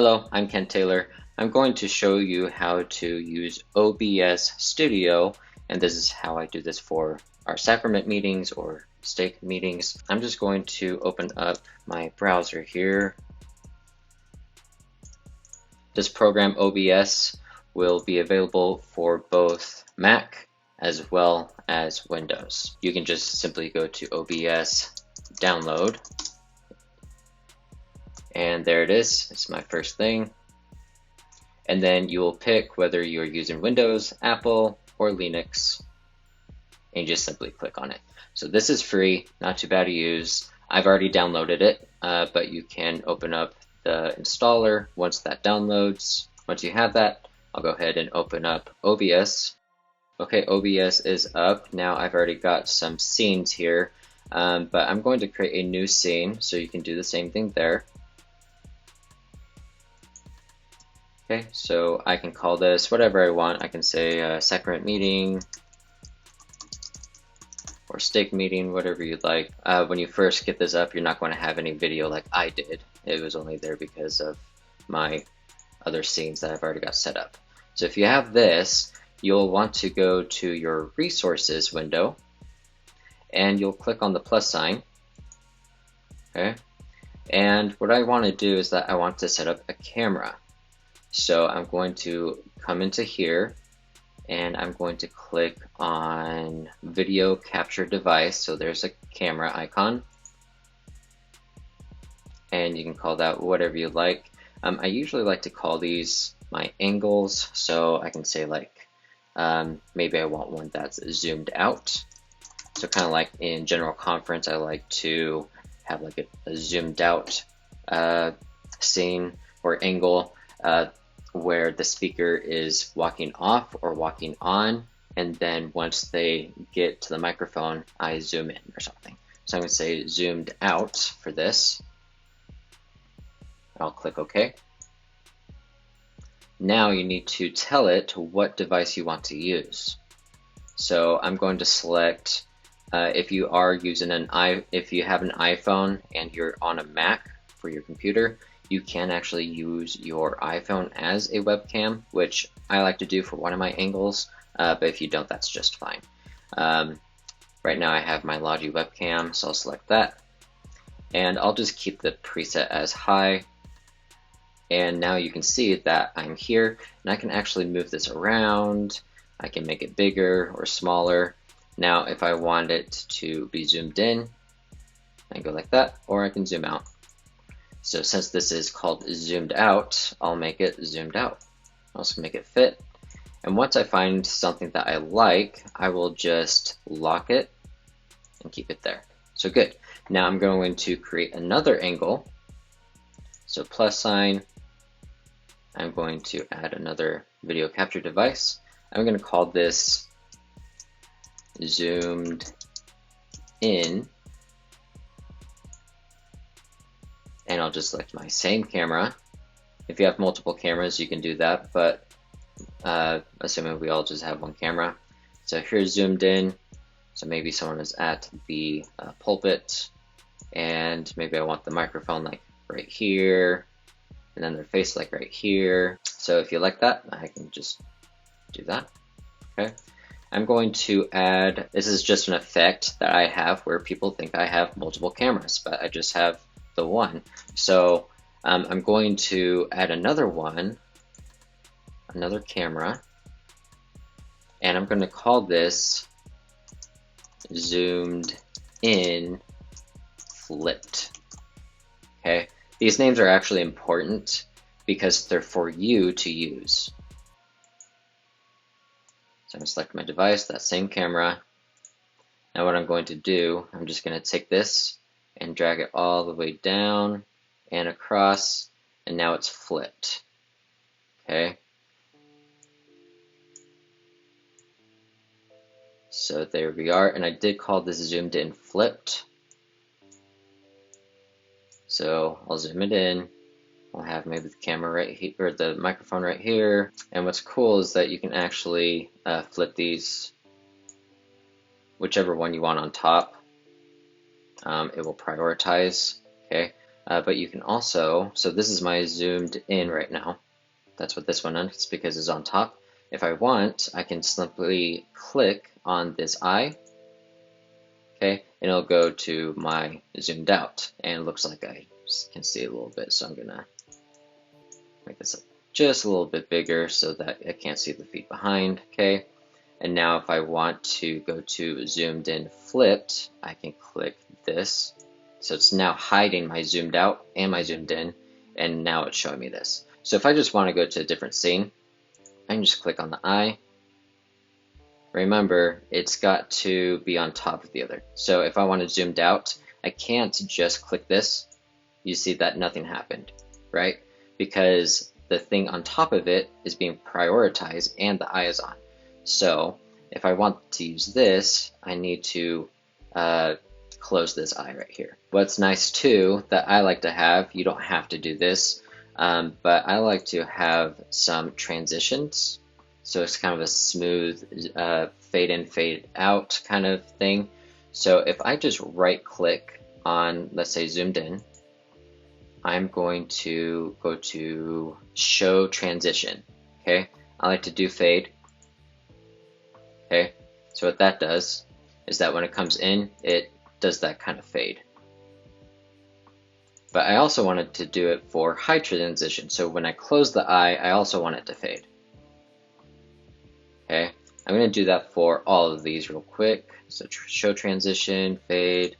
Hello, I'm Kent Taylor. I'm going to show you how to use OBS Studio, and this is how I do this for our sacrament meetings or stake meetings. I'm just going to open up my browser here. This program OBS will be available for both Mac as well as Windows. You can just simply go to OBS download, and there it is. It's my first thing. And then you will pick whether you're using Windows, Apple, or Linux, and you just simply click on it. So this is free, not too bad to use. I've already downloaded it, but you can open up the installer once that downloads. Once you have that, I'll go ahead and open up OBS. Okay, OBS is up. Now I've already got some scenes here, but I'm going to create a new scene, so you can do the same thing there. Okay, so I can call this whatever I want. I can say sacrament meeting or stake meeting, whatever you'd like. When you first get this up, you're not going to have any video like I did. It was only there because of my other scenes that I've already got set up. So if you have this, you'll want to go to your resources window and you'll click on the plus sign. Okay, and what I want to do is that I want to set up a camera. So I'm going to come into here and I'm going to click on video capture device. So there's a camera icon and you can call that whatever you like. I usually like to call these my angles. So I can say like, maybe I want one that's zoomed out. So kind of like in general conference, I like to have like a zoomed out scene or angle. Where the speaker is walking off or walking on, and then once they get to the microphone, I zoom in or something. So I'm going to say zoomed out for this. I'll click OK. Now you need to tell it what device you want to use. So I'm going to select if you are using if you have an iPhone and you're on a Mac for your computer, you can actually use your iPhone as a webcam, which I like to do for one of my angles, but if you don't, that's just fine. Right now I have my Logi webcam, so I'll select that. And I'll just keep the preset as high. And now you can see that I'm here, and I can actually move this around. I can make it bigger or smaller. Now, if I want it to be zoomed in, I can go like that, or I can zoom out. So since this is called zoomed out, I'll make it zoomed out. I'll also make it fit. And once I find something that I like, I will just lock it and keep it there. So good. Now I'm going to create another angle. So plus sign. I'm going to add another video capture device. I'm going to call this zoomed in. And I'll just select my same camera. If you have multiple cameras, you can do that, but assuming we all just have one camera. So here's zoomed in. So maybe someone is at the pulpit, and maybe I want the microphone like right here, and then their face like right here. So if you like that, I can just do that. Okay. I'm going to add, this is just an effect that I have where people think I have multiple cameras, but I just have the one. So I'm going to add another one, another camera, and I'm going to call this zoomed in flipped. Okay, these names are actually important because they're for you to use. So I'm going to select my device, that same camera. Now what I'm going to do, I'm just going to take this and drag it all the way down and across, and now it's flipped. Okay. So there we are, and I did call this zoomed in flipped. So I'll zoom it in. I'll have maybe the camera right here, or the microphone right here. And what's cool is that you can actually flip these, whichever one you want on top. It will prioritize. Okay, But you can also, so this is my zoomed in right now. That's what this one is because it's on top. If I want, I can simply click on this eye, okay, and it'll go to my zoomed out, and it looks like I can see a little bit, so I'm gonna make this just a little bit bigger so that I can't see the feet behind, okay. And now if I want to go to zoomed in flipped, I can click this. So it's now hiding my zoomed out and my zoomed in, and now it's showing me this. So if I just want to go to a different scene, I can just click on the eye. Remember, it's got to be on top of the other. So if I want it zoomed out, I can't just click this. You see that nothing happened, right? Because the thing on top of it is being prioritized and the eye is on. So if I want to use this, I need to close this eye right here. What's nice too that I like to have, you don't have to do this, but I like to have some transitions. So it's kind of a smooth fade in, fade out kind of thing. So if I just right click on, let's say zoomed in, I'm going to go to show transition, okay? I like to do fade. Okay, so what that does is that when it comes in, it does that kind of fade. But I also wanted to do it for high transition. So when I close the eye, I also want it to fade. Okay, I'm going to do that for all of these real quick. So show transition, fade,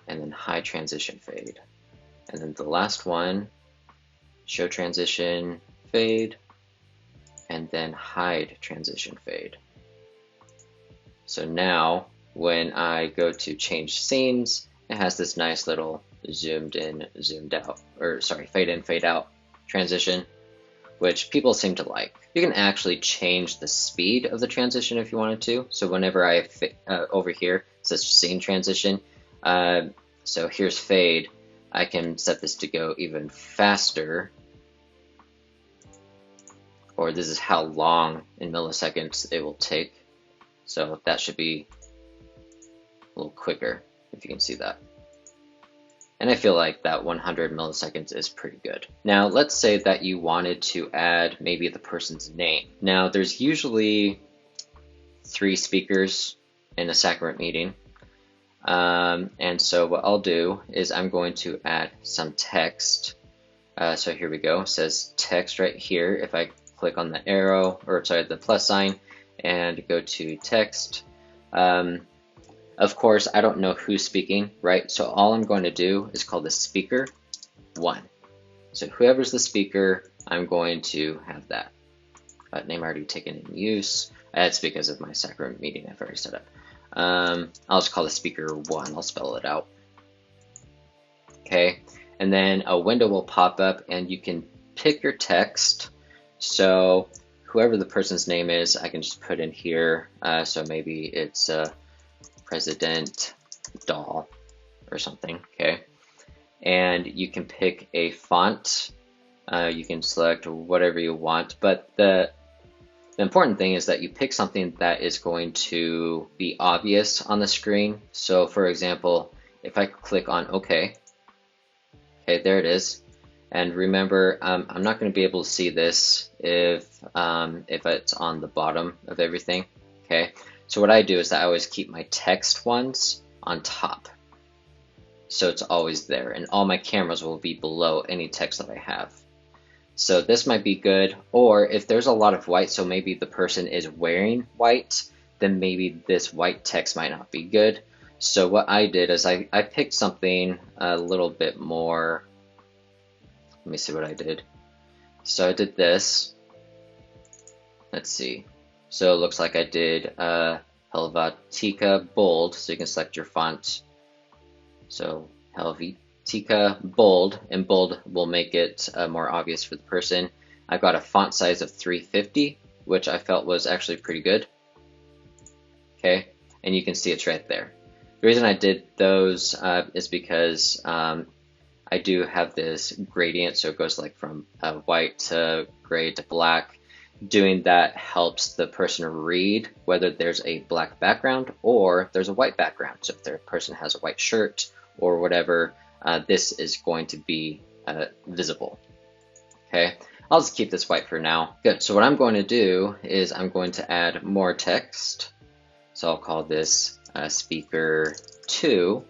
and then high transition, fade. And then the last one, show transition, fade, and then hide transition, fade. So now when I go to change scenes, it has this nice little zoomed in, zoomed out, or sorry, fade in, fade out transition, which people seem to like. You can actually change the speed of the transition if you wanted to. So whenever I over here, it says scene transition. So here's fade. I can set this to go even faster, or this is how long in milliseconds it will take. So that should be a little quicker, if you can see that. And I feel like that 100 milliseconds is pretty good. Now let's say that you wanted to add maybe the person's name. Now there's usually 3 speakers in a sacrament meeting. And so what I'll do is I'm going to add some text. So here we go, it says text right here. If I click on the arrow, or sorry, the plus sign, and go to text. Of course, I don't know who's speaking, right? So all I'm going to do is call the speaker 1. So whoever's the speaker, I'm going to have that. Name already taken in use. That's because of my sacrament meeting I've already set up. I'll just call the speaker 1. I'll spell it out. Okay, and then a window will pop up and you can pick your text. So whoever the person's name is, I can just put in here. So maybe it's President Doll or something, okay? And you can pick a font. You can select whatever you want, but the important thing is that you pick something that is going to be obvious on the screen. So for example, if I click on OK, okay, there it is. And remember, I'm not going to be able to see this if it's on the bottom of everything, okay? So what I do is that I always keep my text ones on top. So it's always there, and all my cameras will be below any text that I have. So this might be good, or if there's a lot of white, so maybe the person is wearing white, then maybe this white text might not be good. So what I did is I picked something a little bit more. Let me see what I did. So I did this. Let's see. So it looks like I did Helvetica bold. So you can select your font. So Helvetica bold, and bold will make it more obvious for the person. I've got a font size of 350, which I felt was actually pretty good. Okay, and you can see it's right there. The reason I did those is because I do have this gradient, so it goes like from white to gray to black. Doing that helps the person read whether there's a black background or there's a white background. So if the person has a white shirt or whatever, this is going to be visible. Okay, I'll just keep this white for now. Good, so what I'm going to do is I'm going to add more text. So I'll call this speaker 2.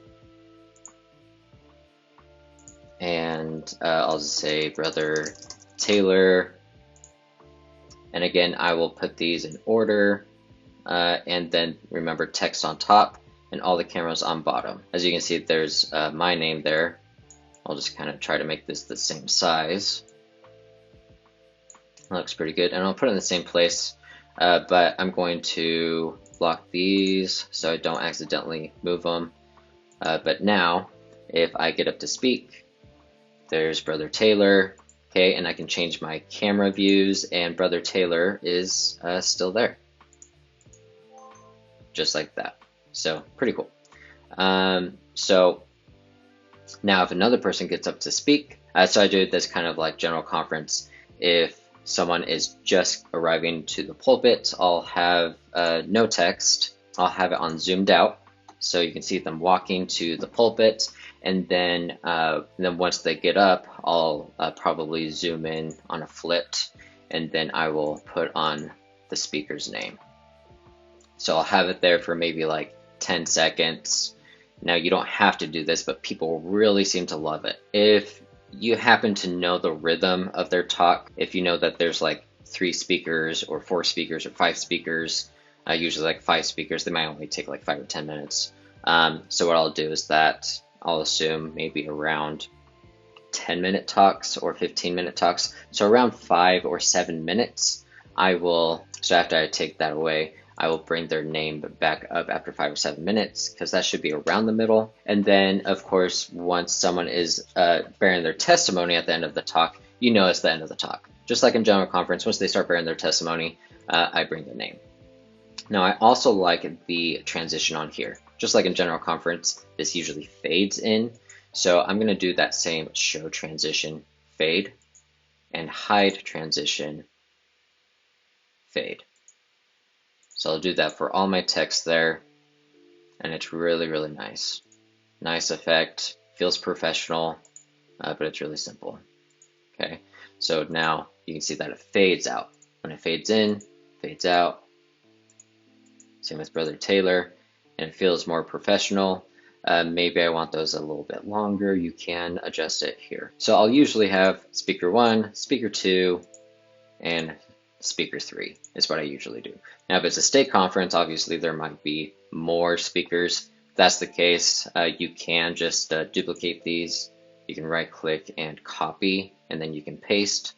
And I'll just say Brother Taylor. And again, I will put these in order. And then remember text on top and all the cameras on bottom. As you can see, there's my name there. I'll just kind of try to make this the same size. That looks pretty good. And I'll put it in the same place. But I'm going to block these so I don't accidentally move them. But now, if I get up to speak, there's Brother Taylor, okay, and I can change my camera views, and Brother Taylor is still there, just like that. So pretty cool. So now if another person gets up to speak, so I do this kind of like general conference. If someone is just arriving to the pulpit, I'll have no text. I'll have it on zoomed out, so you can see them walking to the pulpit. And then once they get up, I'll probably zoom in on a flit, and then I will put on the speaker's name. So I'll have it there for maybe like 10 seconds. Now you don't have to do this, but people really seem to love it. If you happen to know the rhythm of their talk, if you know that there's like 3 speakers or 4 speakers or 5 speakers, usually like 5 speakers, they might only take like 5 or 10 minutes. So what I'll do is that I'll assume maybe around 10-minute talks or 15-minute talks. So around 5 or 7 minutes, so after I take that away, I will bring their name back up after 5 or 7 minutes, because that should be around the middle. And then, of course, once someone is bearing their testimony at the end of the talk, you know it's the end of the talk. Just like in general conference, once they start bearing their testimony, I bring their name. Now, I also like the transition on here. Just like in general conference, this usually fades in. So I'm going to do that same show transition fade and hide transition fade. So I'll do that for all my text there. And it's really, really nice. Nice effect, feels professional, but it's really simple. Okay, so now you can see that it fades out. When it fades in, fades out. Same with Brother Taylor. And it feels more professional. Maybe I want those a little bit longer. You can adjust it here. So I'll usually have speaker 1, speaker 2, and speaker 3 is what I usually do. Now, if it's a state conference, obviously there might be more speakers. If that's the case, you can just duplicate these. You can right click and copy, and then you can paste.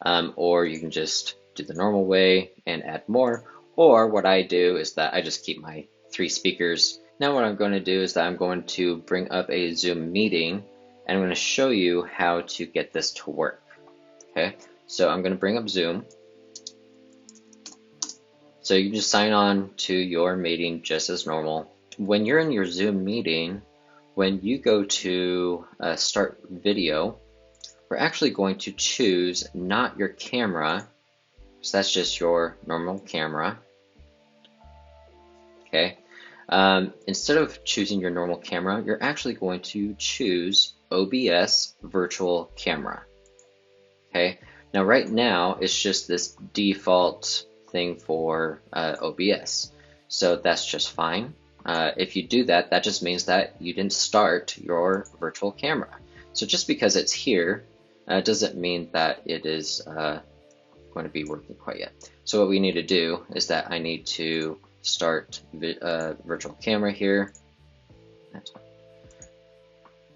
Or you can just do the normal way and add more. Or what I do is that I just keep my 3 speakers. Now what I'm going to do is that I'm going to bring up a Zoom meeting, and I'm going to show you how to get this to work. Okay, so I'm going to bring up Zoom. So you can just sign on to your meeting just as normal. When you're in your Zoom meeting, when you go to start video, we're actually going to choose not your camera, so that's just your normal camera. Okay. Instead of choosing your normal camera, you're actually going to choose OBS virtual camera. Okay. Now, right now, it's just this default thing for OBS. So that's just fine. If you do that, that just means that you didn't start your virtual camera. So just because it's here doesn't mean that it is going to be working quite yet. So what we need to do is that I need to start virtual camera here. That's fine.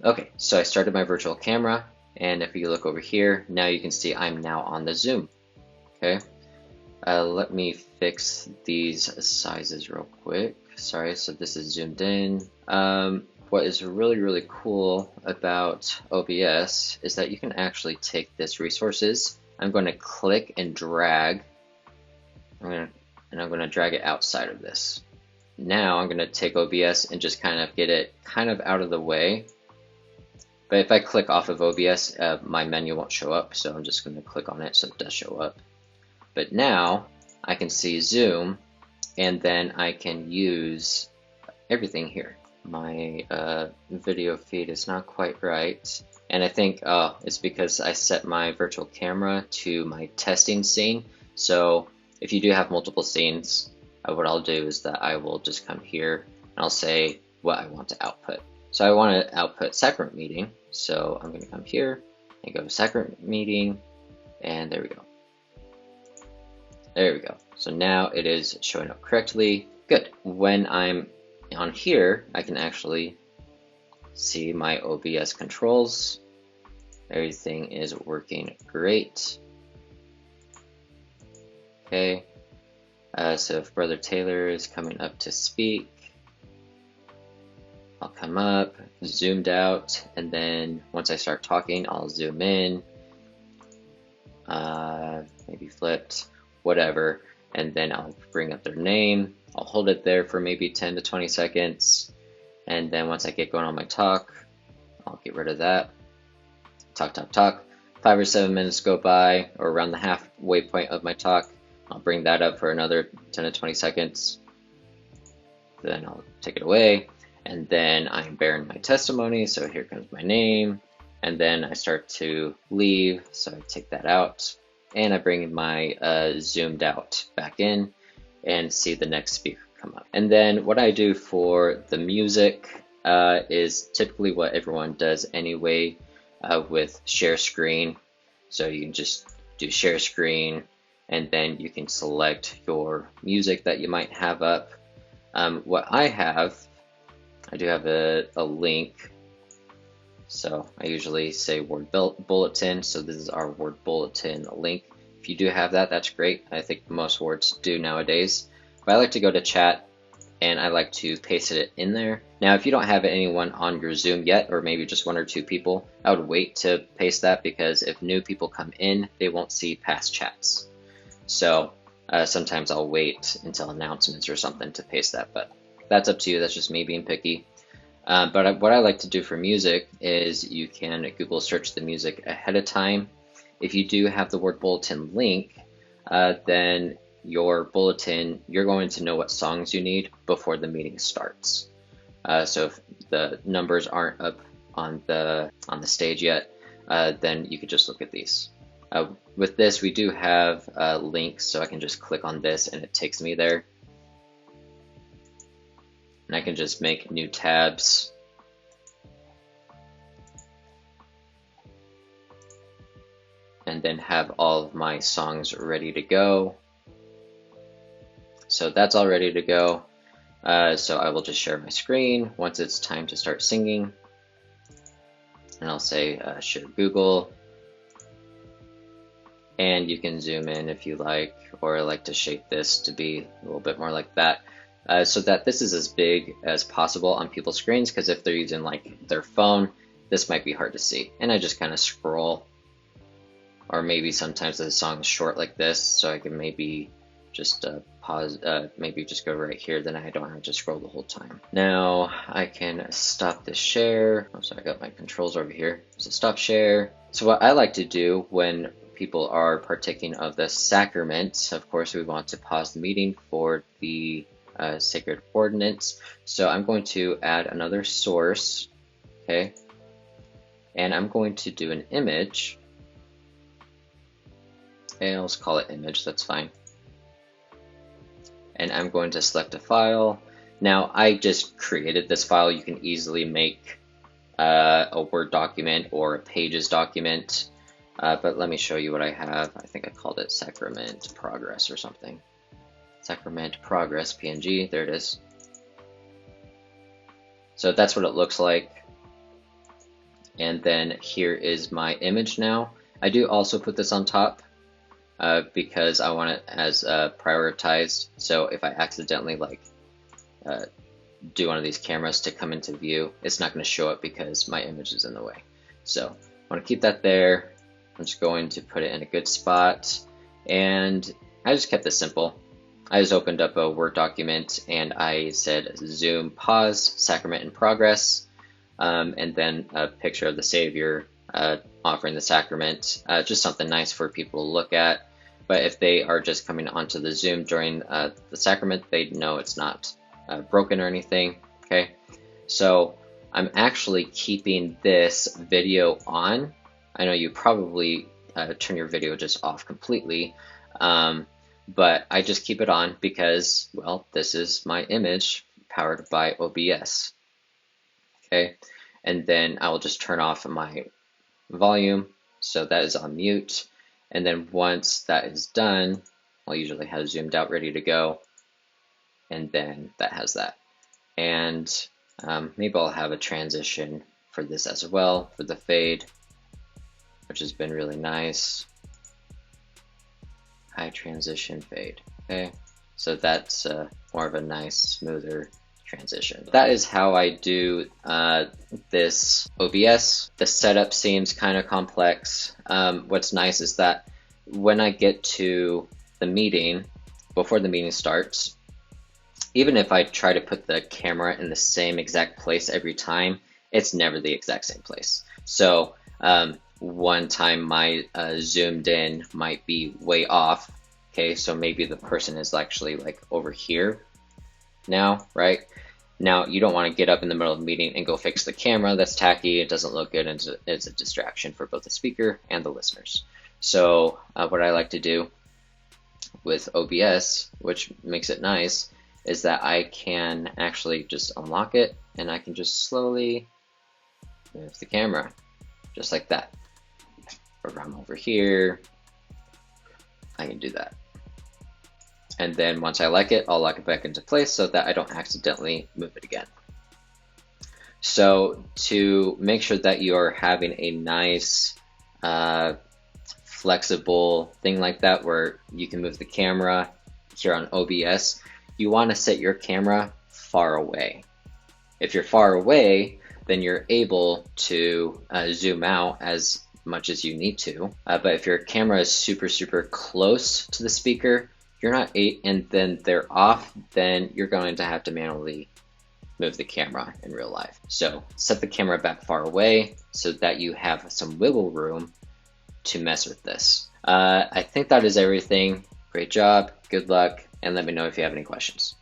Okay, so I started my virtual camera, and if you look over here, now you can see I'm now on the Zoom. Okay, let me fix these sizes real quick. Sorry, so this is zoomed in. What is really, really cool about OBS is that you can actually take this resources. I'm going to click and drag. I'm going to drag it outside of this. Now I'm going to take OBS and just kind of get it kind of out of the way. But if I click off of OBS, my menu won't show up, so I'm just going to click on it so it does show up. But now I can see Zoom, and then I can use everything here. my video feed is not quite right. And I think it's because I set my virtual camera to my testing scene. So if you do have multiple scenes, what I'll do is that I will just come here and I'll say what I want to output. So I want to output sacrament meeting. So I'm going to come here and go to sacrament meeting, and there we go. There we go. So now it is showing up correctly. Good. When I'm on here, I can actually see my OBS controls. Everything is working great. Okay. So if Brother Taylor is coming up to speak, I'll come up, zoomed out, and then once I start talking, I'll zoom in, maybe flipped, whatever, and then I'll bring up their name. I'll hold it there for maybe 10 to 20 seconds, and then once I get going on my talk, I'll get rid of that. Talk, talk, talk. 5 or 7 minutes go by, or around the halfway point of my talk. I'll bring that up for another 10 to 20 seconds. Then I'll take it away, and then I'm bearing my testimony. So here comes my name, and then I start to leave. So I take that out, and I bring my zoomed out back in, and see the next speaker come up. And then what I do for the music is typically what everyone does anyway with share screen. So you can just do share screen, and then you can select your music that you might have up. What I do have a link. So I usually say word bulletin. So this is our word bulletin link. If you do have that, that's great. I think most words do nowadays. But I like to go to chat, and I like to paste it in there. Now, if you don't have anyone on your Zoom yet, or maybe just 1 or 2 people, I would wait to paste that, because if new people come in, they won't see past chats. So sometimes I'll wait until announcements or something to paste that, but that's up to you. That's just me being picky. But what I like to do for music is you can Google search the music ahead of time. If you do have the word bulletin link, then your bulletin, you're going to know what songs you need before the meeting starts. So if the numbers aren't up on the stage yet, then you could just look at these. With this, we do have links, so I can just click on this and it takes me there. And I can just make new tabs. And then have all of my songs ready to go. So that's all ready to go. So I will just share my screen once it's time to start singing. And I'll say share Google. And you can zoom in if you like, or I like to shape this to be a little bit more like that. So that this is as big as possible on people's screens, because if they're using like their phone, this might be hard to see. And I just kind of scroll, or maybe sometimes the song is short like this, so I can maybe just pause, maybe just go right here, then I don't have to scroll the whole time. Now I can stop the share. Oh, sorry, I got my controls over here. So stop share. So what I like to do when people are partaking of the sacrament, of course we want to pause the meeting for the sacred ordinance. So I'm going to add another source, okay? And I'm going to do an image. Okay, I'll just call it image, that's fine. And I'm going to select a file. Now I just created this file. You can easily make a Word document or a Pages document. But let me show you what I have. I think I called it Sacrament Progress or something. Sacrament Progress PNG, there it is. So that's what it looks like. And then here is my image now. I do also put this on top because I want it as prioritized. So if I accidentally do one of these cameras to come into view, it's not going to show up because my image is in the way. So I want to keep that there. I'm just going to put it in a good spot, and I just kept this simple. I just opened up a Word document and I said Zoom pause, sacrament in progress, and then a picture of the Savior offering the sacrament, just something nice for people to look at. But if they are just coming onto the Zoom during the sacrament, they know it's not broken or anything, okay? So I'm actually keeping this video on. I know you probably turn your video just off completely, but I just keep it on because, well, this is my image powered by OBS. Okay, and then I will just turn off my volume, so that is on mute. And then once that is done, I'll usually have zoomed out ready to go, and then that has that. And maybe I'll have a transition for this as well, for the fade, which has been really nice. High transition fade, okay? So that's more of a nice, smoother transition. That is how I do this OBS. The setup seems kind of complex. What's nice is that when I get to the meeting, before the meeting starts, even if I try to put the camera in the same exact place every time, it's never the exact same place. So one time my zoomed in might be way off. Okay, so maybe the person is actually like over here now, right? Now you don't want to get up in the middle of the meeting and go fix the camera. That's tacky, it doesn't look good, and it's a distraction for both the speaker and the listeners. So what I like to do with OBS, which makes it nice, is that I can actually just unlock it and I can just slowly move the camera, just like that. Or if I'm over here, I can do that. And then once I like it, I'll lock it back into place so that I don't accidentally move it again. So to make sure that you're having a nice, flexible thing like that where you can move the camera here on OBS, you want to set your camera far away. If you're far away, then you're able to zoom out as much as you need to. But if your camera is super, super close to the speaker, you're not and then they're off, then you're going to have to manually move the camera in real life. So set the camera back far away so that you have some wiggle room to mess with this. I think that is everything. Great job, good luck, and let me know if you have any questions.